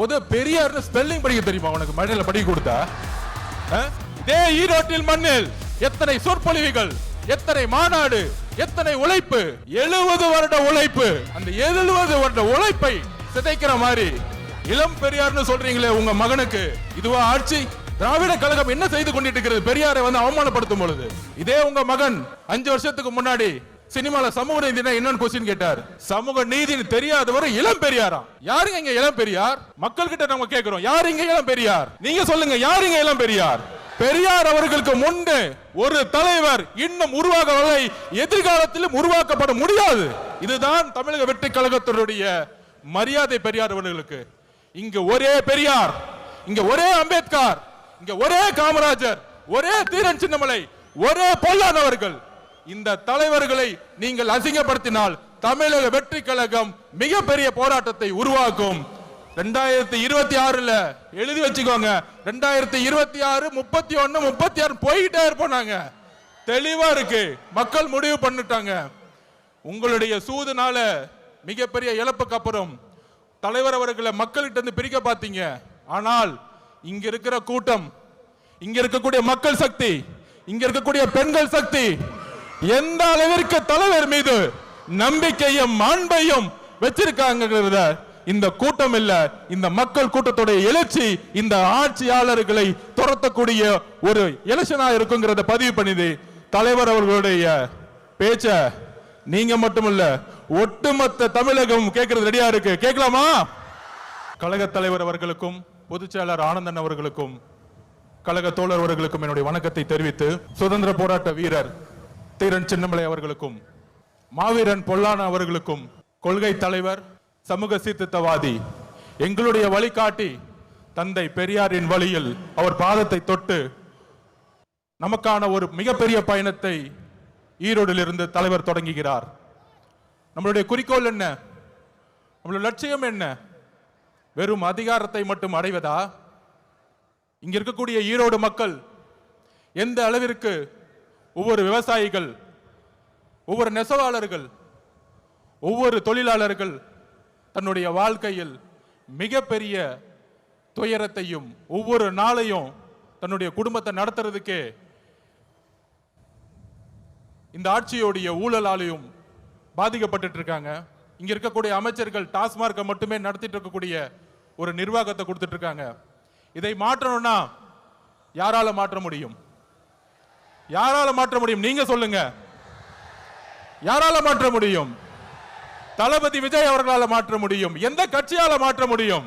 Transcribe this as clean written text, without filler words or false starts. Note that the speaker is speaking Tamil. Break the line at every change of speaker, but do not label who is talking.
முத பெரியார் ஸ்பெல்லிங் படிக்க தெரியுமா உனக்கு? மழையில படிக்க கொடுத்தா? ஈரோட்டில் மண்ணில் எத்தனை சொற்பொழிவுகள், எத்தனை மாநாடு, எத்தனை உழைப்பு, 70 வருட உழைப்பு. அந்த 70 வருட உழைப்பை சிதைக்கிற மாதிரி இளம் பெரியார்னு சொல்றீங்களே உங்க மகனுக்கு, இதுவா ஆட்சி? திராவிட கழகம் என்ன செய்து கொண்டிட்டு இருக்கிறது? பெரியாரை அவமானப்படுத்தும் பொழுது இதே உங்க மகன் 5 வருஷத்துக்கு முன்னாடி சினிமால சமூக நீதினா என்னன்னு கொஸ்டின் கேட்டார். சமூக நீதி தெரியாதவர் இளம் பெரியாரா? யாருங்க இங்க இளம் பெரியார்? மக்கள் கிட்ட நம்ம கேட்கிறோம், யாரு இங்க இளம் பெரியார்? நீங்க சொல்லுங்க, யாரு இங்க இளம் பெரியார்? பெரியார் அவர்களுக்கு முன்பு ஒரு தலைவர் இன்னும் உருவாகவில்லை, எதிர்காலத்திலும் உருவாக்கப்பட முடியாது. இதுதான் தமிழக வெற்றி கழகத்தினுடைய மரியாதை. பெரியார் அவர்களுக்கு இங்க ஒரே பெரியார், இங்க ஒரே அம்பேத்கர், இங்க ஒரே காமராஜர், ஒரே தீரன் சின்னமலை, ஒரே பொல்லாதவர்கள். இந்த தலைவர்களை நீங்கள் அசிங்கப்படுத்தினால் தமிழக வெற்றி கழகம் மிகப்பெரிய போராட்டத்தை உருவாக்கும். 2026 எழுதி வச்சுக்கோங்க, 2026, 31, 36 போயிட்டே இருப்போம். தெளிவா இருக்கு, மக்கள் முடிவு பண்ணிட்டாங்க. உங்களுடைய சூதுனால மிகப்பெரிய இழப்புக்கு அப்புறம் தலைவர் அவர்களை மக்கள்கிட்ட இருந்து பிரிக்க பார்த்தீங்க. ஆனால் இங்க இருக்கிற கூட்டம், இங்க இருக்கக்கூடிய மக்கள் சக்தி, இங்க இருக்கக்கூடிய பெண்கள் சக்தி எந்த அளவிற்கு தலைவர் மீது நம்பிக்கையும் அன்பையும் வச்சிருக்காங்க. இந்த கூட்டம் இல்ல, இந்த மக்கள் கூட்டத்துடைய எழுச்சி இந்த ஆட்சியாளர்களை துரத்தக்கூடிய ஒரு எலெக்ஷனா இருக்குங்கிறத பதிவு பண்ணிது. தலைவர் அவர்களுடைய பேச்ச நீங்க மட்டுமல்ல ஒட்டுமொத்த தமிழகம் கேட்கறது ரெடியா இருக்கு. கேட்கலாமா? கழக தலைவர் அவர்களுக்கும் பொதுச் செயலாளர் ஆனந்தன் அவர்களுக்கும் கழக தோழர் அவர்களுக்கும் என்னுடைய வணக்கத்தை தெரிவித்து, சுதந்திர போராட்ட வீரர் தீரன் சின்னமலை அவர்களுக்கும் மாவீரன் பொல்லான அவர்களுக்கும் கொள்கை தலைவர், சமூக சீர்திருத்தவாதி, எங்களுடைய வழிகாட்டி தந்தை பெரியாரின் வழியில் அவர் பாதத்தை தொட்டு நமக்கான ஒரு மிகப்பெரிய பயணத்தை ஈரோடில் இருந்து தலைவர் தொடங்குகிறார். நம்மளுடைய குறிக்கோள் என்ன? நம்மளுடைய லட்சியம் என்ன? வெறும் அதிகாரத்தை மட்டும் அடைவதா? இங்க இருக்கக்கூடிய ஈரோடு மக்கள் எந்த அளவிற்கு ஒவ்வொரு விவசாயிகள், ஒவ்வொரு நெசவாளர்கள், ஒவ்வொரு தொழிலாளர்கள் தன்னுடைய வாழ்க்கையில் மிகப்பெரிய துயரத்தையும் ஒவ்வொரு நாளையும் தன்னுடைய குடும்பத்தை நடத்துறதுக்கே இந்த ஆட்சியோடைய ஊழலாலையும் பாதிக்கப்பட்டு இருக்காங்க. இங்க இருக்கக்கூடிய அமைச்சர்கள் டாஸ்மார்க்கை மட்டுமே நடத்திட்டு இருக்கக்கூடிய ஒரு நிர்வாகத்தை கொடுத்துட்டு இருக்காங்க. இதை மாற்றணும்னா யாரால மாற்ற முடியும்? யாரால மாற்ற முடியும்? நீங்க சொல்லுங்க, யாரால மாற்ற முடியும்? தளபதி விஜய் அவர்களால மாற்ற முடியும். எந்த கட்சியால மாற்ற முடியும்?